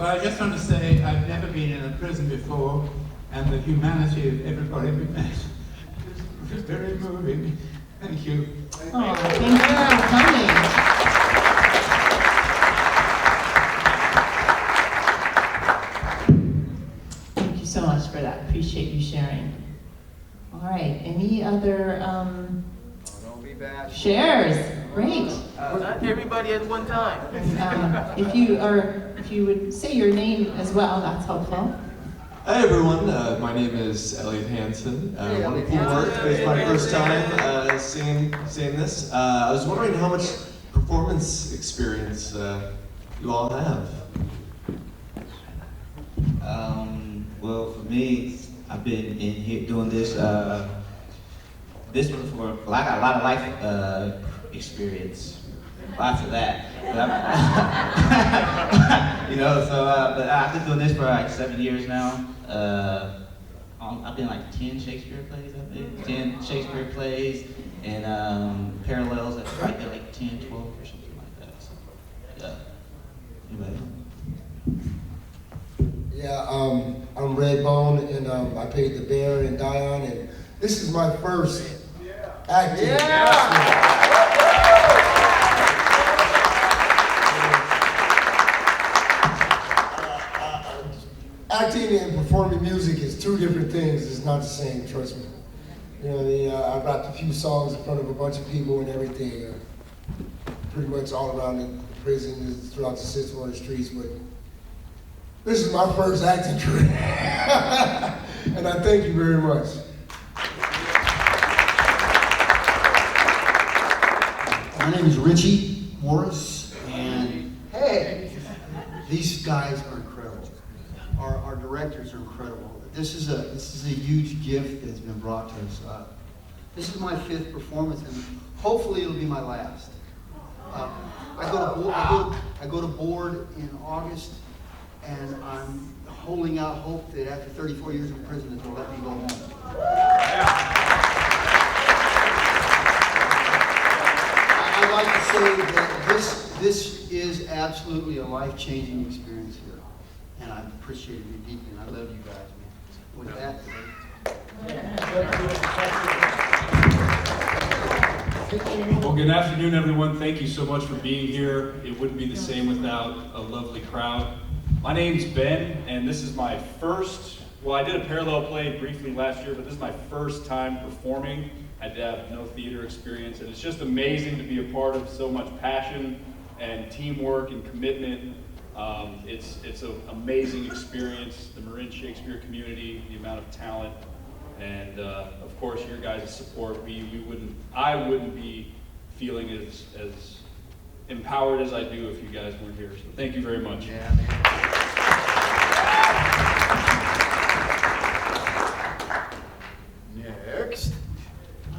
Well, I just want to say I've never been in a prison before, and the humanity of everybody we met was very moving. Thank you. Oh, thank you for coming. Thank you so much for that. Appreciate you sharing. All right. Any other Don't be bashful. shares? Great. Not everybody at one time. If you would say your name as well, that's helpful. Hi everyone, my name is Elliot Hansen. Hey, Wonderful work. It's my first time singing this. I was wondering how much performance experience you all have. Well, for me, I've been in here doing this one for, well, I got a lot of life experience. Lots of that. You know, so, but I've been doing this for like 7 years now. I've been like 10 Shakespeare plays, I think. 10 Shakespeare plays, and parallels, I did like 10, 12 or something like that. So, yeah. Anybody? Yeah, I'm Redbone, and I played the bear in Dion, and this is my first acting. Acting and performing music is two different things. It's not the same, trust me. You know what I mean? I rapped a few songs in front of a bunch of people and everything, pretty much all around the prison, throughout the Sixth Ward streets, but this is my first acting career. And I thank you very much. My name is Richie Morris, and hey, these guys are incredible. Our directors are incredible. This is a huge gift that's been brought to us. This is my 5th performance, and hopefully it'll be my last. I go to board in August, and I'm holding out hope that after 34 years in prison, they'll let me go home. I'd like to say that this is absolutely a life-changing experience here, and I appreciate it deeply, and I love you guys, man. With that, well, good afternoon, everyone. Thank you so much for being here. It wouldn't be the same without a lovely crowd. My name's Ben, and this is my first, well, I did a parallel play briefly last year, but this is my first time performing. I have no theater experience, and it's just amazing to be a part of so much passion and teamwork and commitment. It's an amazing experience, the Marin Shakespeare community, the amount of talent, and of course your guys' support. I wouldn't be feeling as empowered as I do if you guys weren't here. So thank you very much. Yeah, man. Next.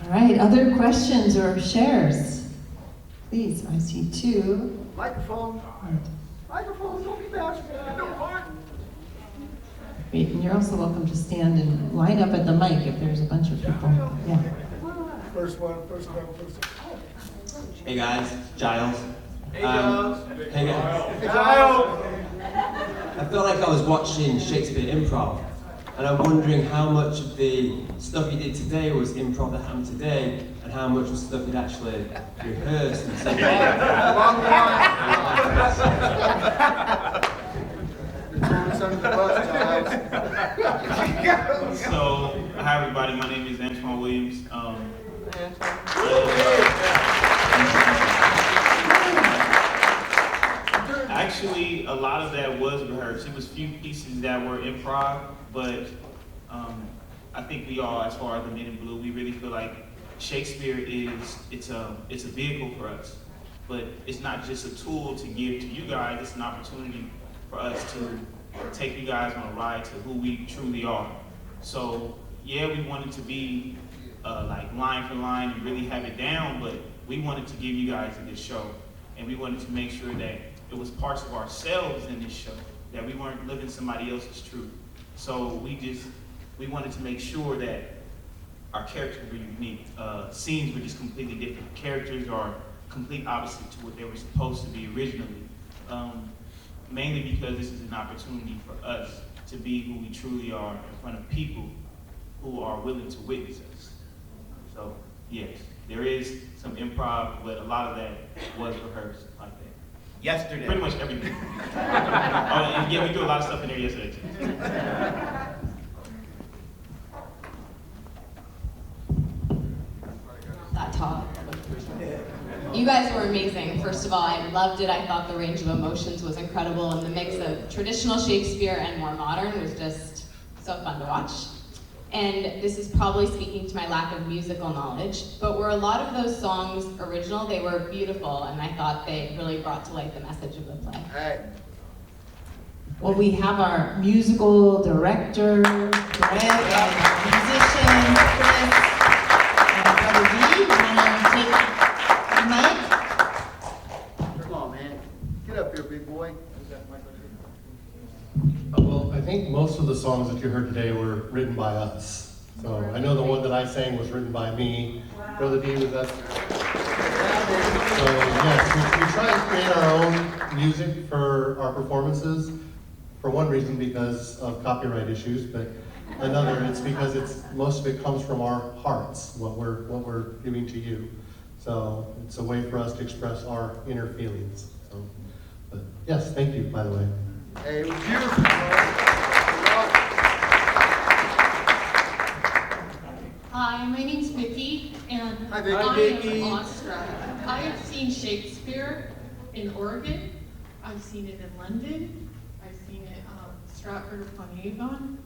All right, other questions or shares? Please, I see 2. Microphone. Microphone, don't be bashful. Great, and you're also welcome to stand and line up at the mic if there's a bunch of people. Yeah. First one. Hey guys, Giles. Hey, Giles. Hey guys. Hey, Giles. I felt like I was watching Shakespeare improv, and I'm wondering how much of the stuff you did today was improv that happened today, and how much was stuff you'd actually rehearsed and said. So, hi everybody, my name is Antoine Williams. Actually, a lot of that was rehearsed. It was few pieces that were improv, but I think we all, as far as the Men in Blue, we really feel like Shakespeare it's a vehicle for us, but it's not just a tool to give to you guys. It's an opportunity for us to take you guys on a ride to who we truly are. So yeah, we wanted to be like line for line and really have it down, but we wanted to give you guys a good show, and we wanted to make sure that it was parts of ourselves in this show, that we weren't living somebody else's truth. So we wanted to make sure that our characters were unique. Scenes were just completely different. Characters are complete opposite to what they were supposed to be originally. mainly because this is an opportunity for us to be who we truly are in front of people who are willing to witness us. So, yes, there is some improv, but a lot of that was rehearsed like that. Yesterday. Pretty much everything. Oh, and yeah, we do a lot of stuff in there yesterday too. That talk. You guys were amazing. First of all, I loved it. I thought the range of emotions was incredible, and the mix of traditional Shakespeare and more modern was just so fun to watch. And this is probably speaking to my lack of musical knowledge, but were a lot of those songs original? They were beautiful, and I thought they really brought to light the message of the play. Hey. Well, we have our musical director, Greg, and musician, Chris, and Brother D. You wanna take the mic? Come on, man. Get up here, big boy. Well, I think most of the songs that you heard today were written by us. So I know the one that I sang was written by me. Wow. Brother D was that. So yes, we try and create our own music for our performances. For one reason, because of copyright issues, but another, it's because most of it comes from our hearts, what we're giving to you. So it's a way for us to express our inner feelings. So, but yes, thank you, by the way. Hey, it was beautiful. Hi, my name's Vicky, and Hi, Vicky. I Vicky. am awestruck. I have seen Shakespeare in Oregon. I've seen it in London. I've seen it Stratford-upon-Avon.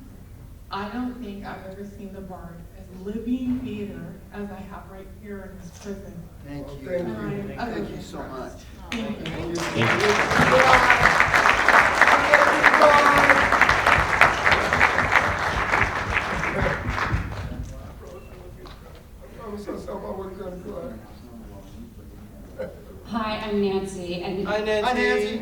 I don't think I've ever seen the Bard as living theater as I have right here in this prison. Thank you. Thank you so much. Thank you. Hi, I'm Nancy, and Hi, Nancy.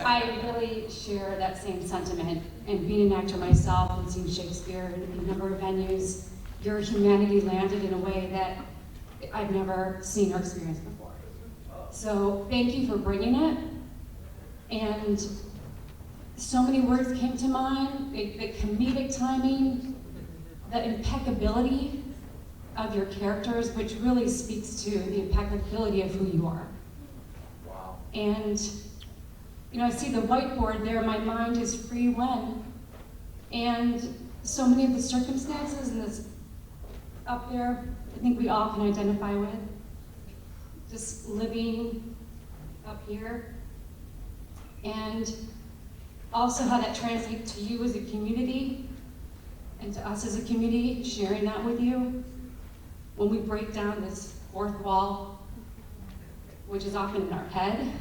I really share that same sentiment. And being an actor myself and seeing Shakespeare in a number of venues, your humanity landed in a way that I've never seen or experienced before. So thank you for bringing it. And so many words came to mind, the comedic timing, the impeccability of your characters, which really speaks to the impeccability of who you are. Wow. And, you know, I see the whiteboard there, my mind is free when. And so many of the circumstances and this up there, I think we all can identify with. Just living up here. And also how that translates to you as a community and to us as a community, sharing that with you. When we break down this fourth wall, which is often in our head,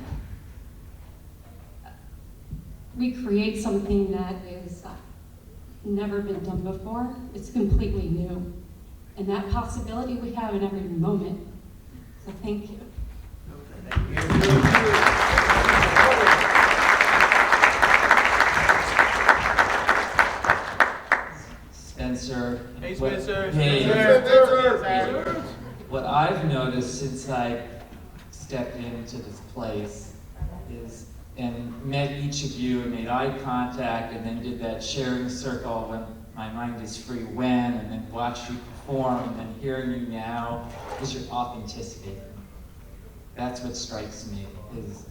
we create something that is never been done before. It's completely new. And that possibility we have in every moment. So thank you. Spencer. Hey, Spencer. Hey. What I've noticed since I stepped into this place is, and met each of you and made eye contact and then did that sharing circle when my mind is free when, and then watched you perform and then hearing you now, is your authenticity. That's what strikes me, is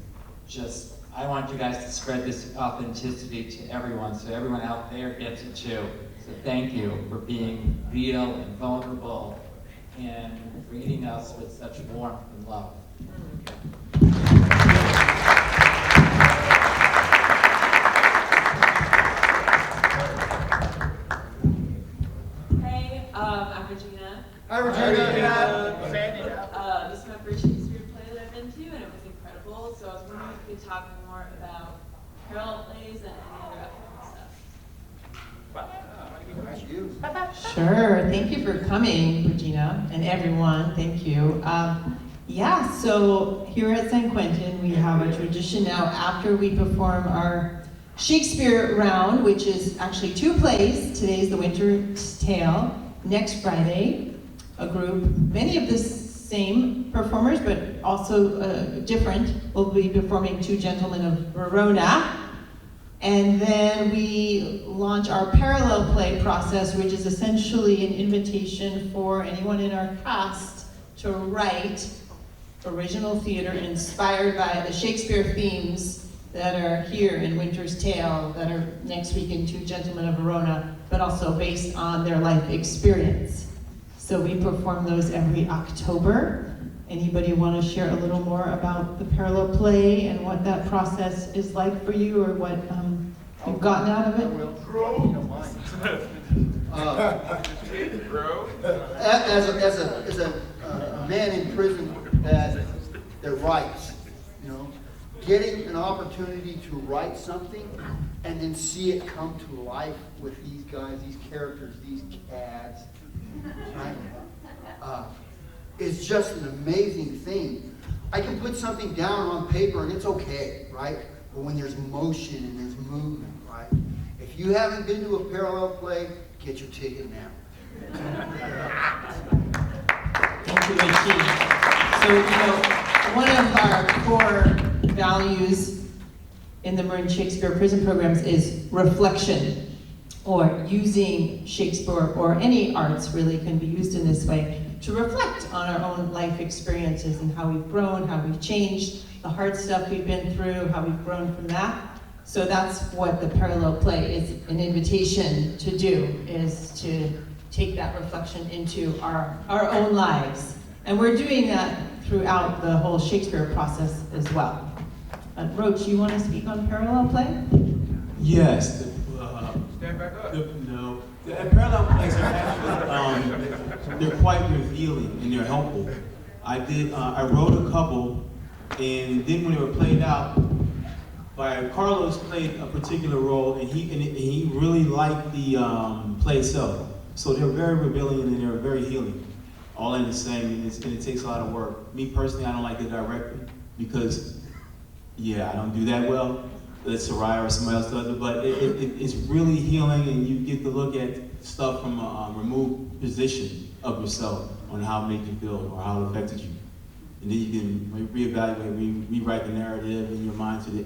just, I want you guys to spread this authenticity to everyone so everyone out there gets it too. So thank you for being real and vulnerable and greeting us with such warmth and love. Hey, I'm Regina. Hi, Regina. This is my first Shakespeare play that I've been to, and it was incredible. So I was wondering if you could talk more about parallel plays and any other upcoming stuff. Sure, thank you for coming, Regina, and everyone, thank you. Yeah, so here at San Quentin, we have a tradition now after we perform our Shakespeare round, which is actually 2 plays. Today's The Winter's Tale. Next Friday, a group, many of the same performers, but also different. We'll be performing Two Gentlemen of Verona. And then we launch our parallel play process, which is essentially an invitation for anyone in our cast to write original theater inspired by the Shakespeare themes that are here in Winter's Tale, that are next week in Two Gentlemen of Verona, but also based on their life experience. So we perform those every October. Anybody want to share a little more about the parallel play and what that process is like for you, or what you've gotten out of it? As a man in prison that writes, you know, getting an opportunity to write something and then see it come to life with these guys, these characters, these cads, right? Is just an amazing thing. I can put something down on paper and it's okay, right? But when there's motion and there's movement, right? If you haven't been to a parallel play, get your ticket now. Thank you, Richie. So, you know, one of our core values in the Marin Shakespeare prison programs is reflection, or using Shakespeare, or any arts really can be used in this way, to reflect on our own life experiences and how we've grown, how we've changed, the hard stuff we've been through, how we've grown from that. So that's what the parallel play is an invitation to do, is to take that reflection into our own lives. And we're doing that throughout the whole Shakespeare process as well. Roach, you want to speak on parallel play? Yes. Stand back up. No. The parallel plays are actually, they're quite revealing and they're helpful. I wrote a couple, and then when they were played out, Carlos played a particular role, and he really liked the play itself. So they're very revealing and they're very healing, all in the same, and it takes a lot of work. Me personally, I don't like the director because, yeah, I don't do that well. Let Soraya or somebody else does it, but it's really healing, and you get to look at stuff from a removed position of yourself on how it made you feel or how it affected you. And then you can reevaluate, rewrite the narrative in your mind to the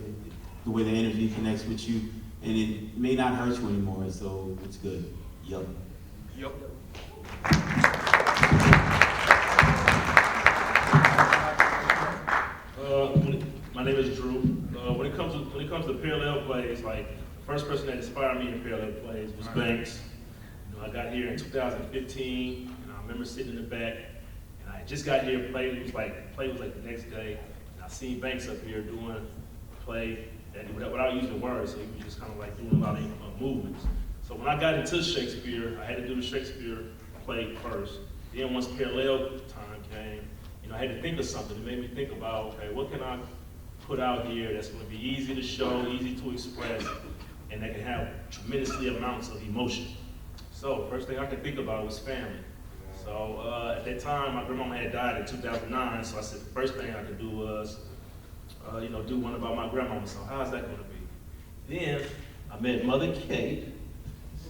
way the energy connects with you, and it may not hurt you anymore, so it's good. Yep. Yep. My name is Drew. When it comes to parallel plays, like the first person that inspired me in parallel plays was Banks. You know, I got here in 2015, and I remember sitting in the back, and I just got here. Play was like the next day, and I seen Banks up here doing a play without using words, so he was just kind of like doing a lot of movements. So when I got into Shakespeare, I had to do the Shakespeare play first. Then once parallel time came, you know, I had to think of something. It made me think about, okay, what can I put out here that's going to be easy to show, easy to express, and that can have tremendously amounts of emotion. So first thing I could think about was family. So at that time, my grandmama had died in 2009, so I said the first thing I could do was, do one about my grandmama. So how's that going to be? Then I met Mother Kate.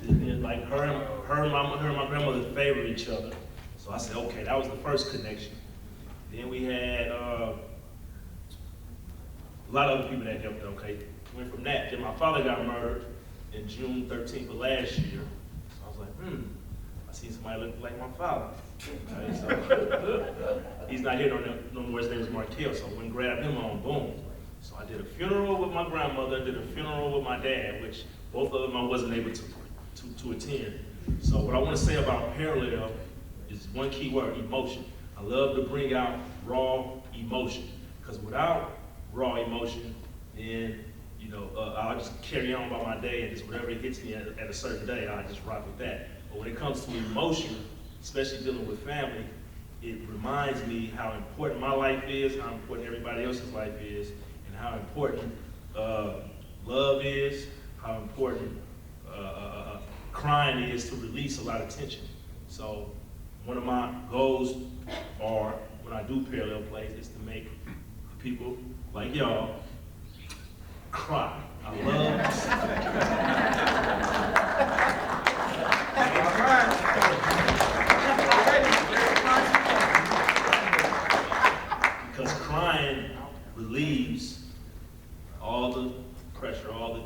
And like her and my grandmother favored each other. So I said, okay, that was the first connection. Then we had a lot of other people that helped, okay. Went from that, then my father got murdered in June 13th of last year. So I was like, I seen somebody look like my father. Okay, so he's not here no more, his name is Markel, so I went and grabbed him on, boom. So I did a funeral with my grandmother, did a funeral with my dad, which both of them I wasn't able to attend. So what I want to say about parallel is one key word, emotion. I love to bring out raw emotion, because without raw emotion, then I'll just carry on by my day, and just whatever hits me at a certain day, I'll just rock with that. But when it comes to emotion, especially dealing with family, it reminds me how important my life is, how important everybody else's life is, and how important love is, how important crying is to release a lot of tension. So one of my goals are, when I do parallel plays, is to make people like y'all cry. I love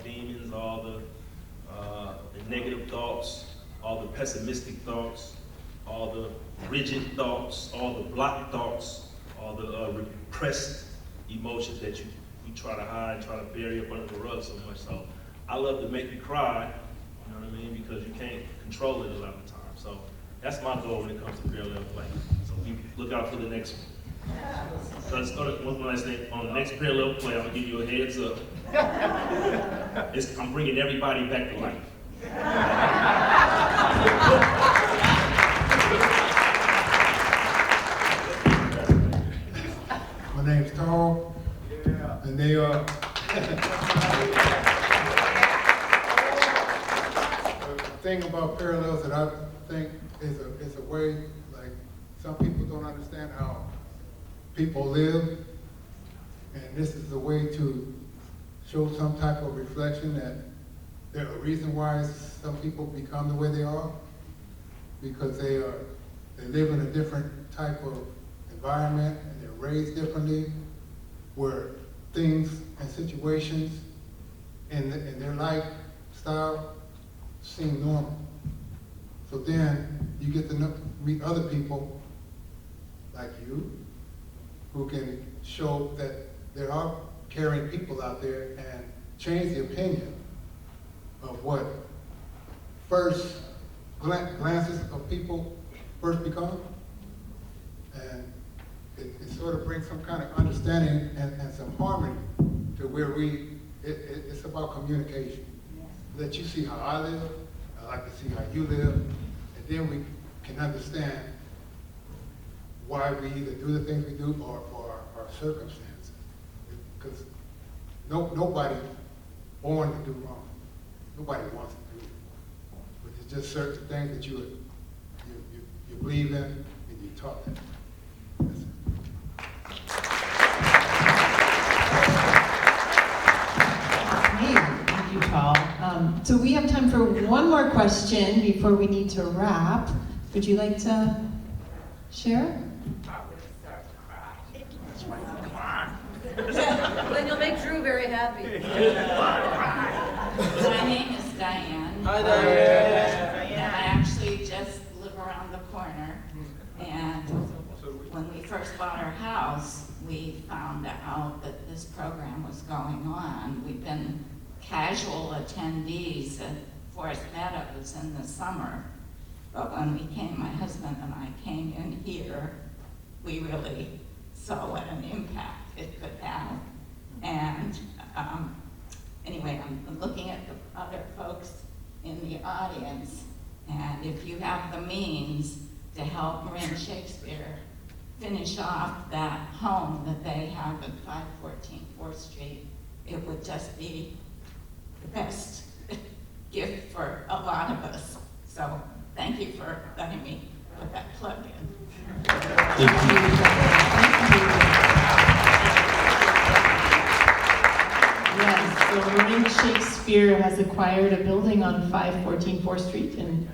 demons, all the negative thoughts, all the pessimistic thoughts, all the rigid thoughts, all the blocked thoughts, all the repressed emotions that you try to hide, try to bury up under the rug so much. So I love to make you cry, you know what I mean, because you can't control it a lot of the time. So that's my goal when it comes to parallel play. So we look out for the next one. So let's start one last thing. On the next parallel play, I'm gonna give you a heads up. I'm bringing everybody back to life. My name's Tom, and they are. The thing about parallels that I think is a way, like, some people don't understand how people live, and this is a way to show some type of reflection that there's a reason why some people become the way they are, because they live in a different type of environment and they're raised differently, where things and situations in their lifestyle seem normal. So then you get to meet other people like you who can show that there are caring people out there and change the opinion of what first glances of people first become. And it sort of brings some kind of understanding and some harmony to where it's about communication. Let you see how I live, I like to see how you live, and then we can understand why we either do the things we do or for our circumstances. Because nobody born to do wrong. Nobody wants to do it. But it's just certain things that you believe in and you taught them. That's it. Thank you, Paul. So we have time for one more question before we need to wrap. Would you like to share? Then you'll make Drew very happy. My name is Diane. Hi, Diane. And I actually just live around the corner. And when we first bought our house, we found out that this program was going on. We've been casual attendees at Forest Meadows in the summer. But when we came, my husband and I came in here, we really saw what an impact it could have. And anyway, I'm looking at the other folks in the audience, and if you have the means to help Marin Shakespeare finish off that home that they have at 514 4th Street, it would just be the best gift for a lot of us. So thank you for letting me put that plug in. Yes, so Marin Shakespeare has acquired a building on 514 4th Street, and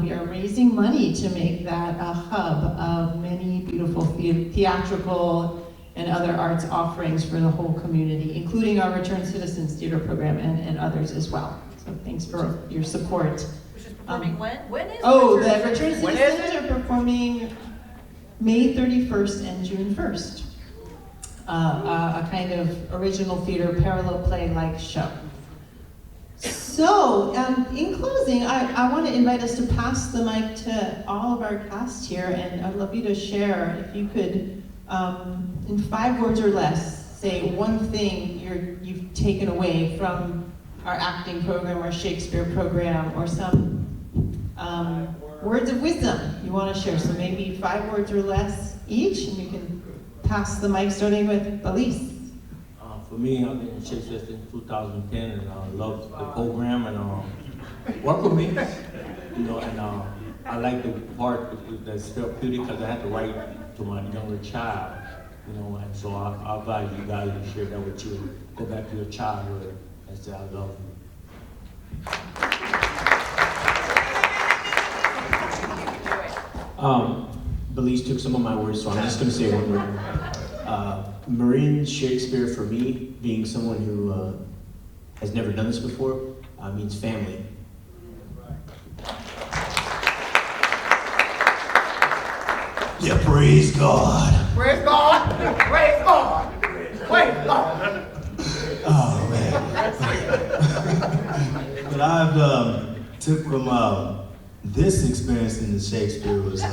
we are raising money to make that a hub of many beautiful theatrical and other arts offerings for the whole community, including our Return Citizens Theater program and others as well. So thanks for your support. Which is performing when? When is Oh, Return the Return When is Citizens it? are performing May 31st and June 1st. A kind of original theater parallel play-like show. So, in closing, I want to invite us to pass the mic to all of our cast here, and I'd love you to share, if you could, in 5 words or less, say one thing you've taken away from our acting program, our Shakespeare program, or some words of wisdom you want to share. So maybe 5 words or less each, and you can pass the mic, starting with Elise. For me, I've been in Shakespeare since 2010, and I love the program and work with me. You know, and I like the part that's therapeutic because I have to write to my younger child. You know, and so I advise you guys to share that with you. Go back to your childhood and say, I love you. Belize took some of my words, so I'm just going to say one word. Marin Shakespeare, for me, being someone who has never done this before, means family. Yeah, praise God. Praise God! Praise God! Praise God! Oh man. But I've took from this experience in the Shakespeare was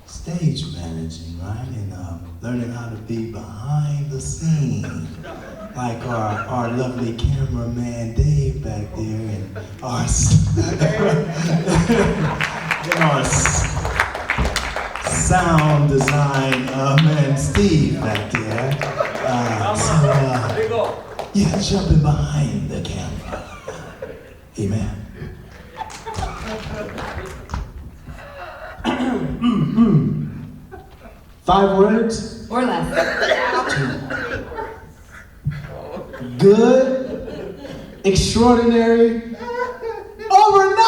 stage managing, right? And learning how to be behind the scene. Like our lovely cameraman Dave back there and our sound design man Steve back there. Yeah, jumping behind the camera. Amen. 5 words? Or less. Good, extraordinary, over 9,000!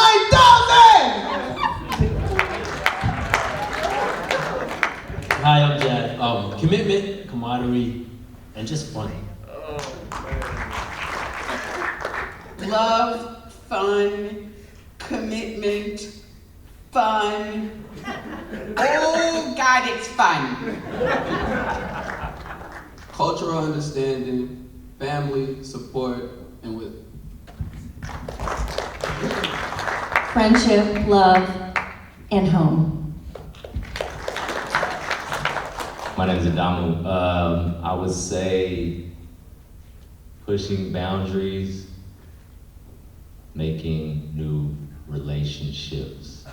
Hi, I'm Jad. Commitment, camaraderie, and just fun. Love, fun, commitment, fun. Oh God, it's fun. Cultural understanding, family, support, and with Friendship, love, and home. My name is Adamu. I would say pushing boundaries, making new relationships.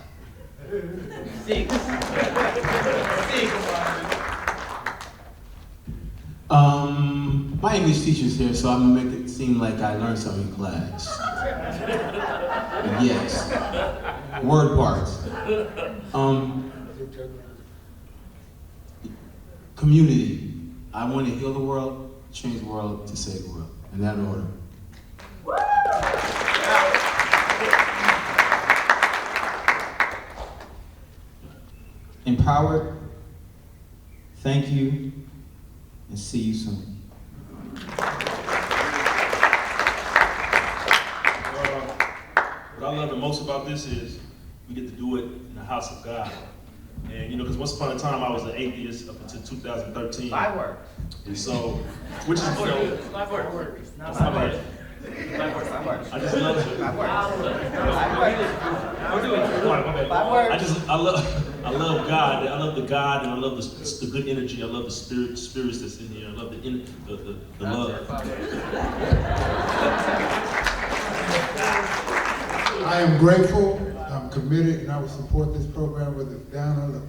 My English teacher's here, so I'm gonna make it seem like I learned something in class. Yes. Word parts. Community. I want to heal the world, change the world, to save the world. In that order. Empowered. Thank you, and see you soon. What I love the most about this is we get to do it in the house of God. And you know, because once upon a time I was an atheist up until 2013. 5 words. And so, which is, you know, 5 words. Not 5 words. 5 words. 5 words. I just love it. 5 words. 5 words. I love God. I love the God, and I love the good energy. I love the spirits that's in here. I love the love. I am grateful, I'm committed, and I will support this program whether it's down or up.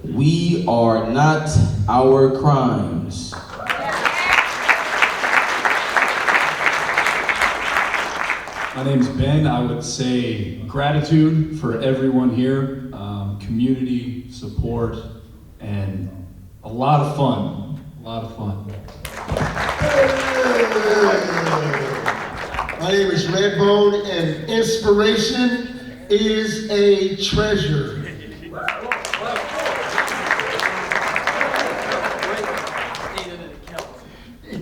We are not our crimes. My name's Ben. I would say gratitude for everyone here, community support, and a lot of fun. A lot of fun. My name is Redbone, and inspiration is a treasure.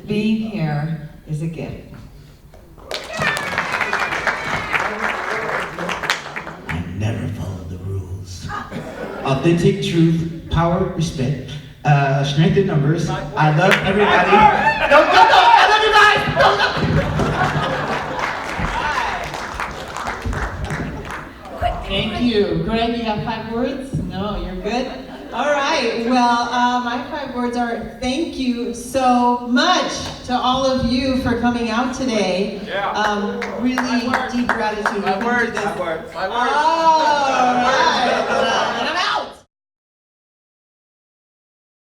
Being here is a gift. I never follow the rules. Authentic truth, power, respect, strength in numbers. I love everybody. No, I love you guys. Thank you. Greg, you got 5 words? No, you're good? All right, well, my 5 words are thank you so much to all of you for coming out today. Really deep gratitude. 5 words. 5 words. 5 words. All right.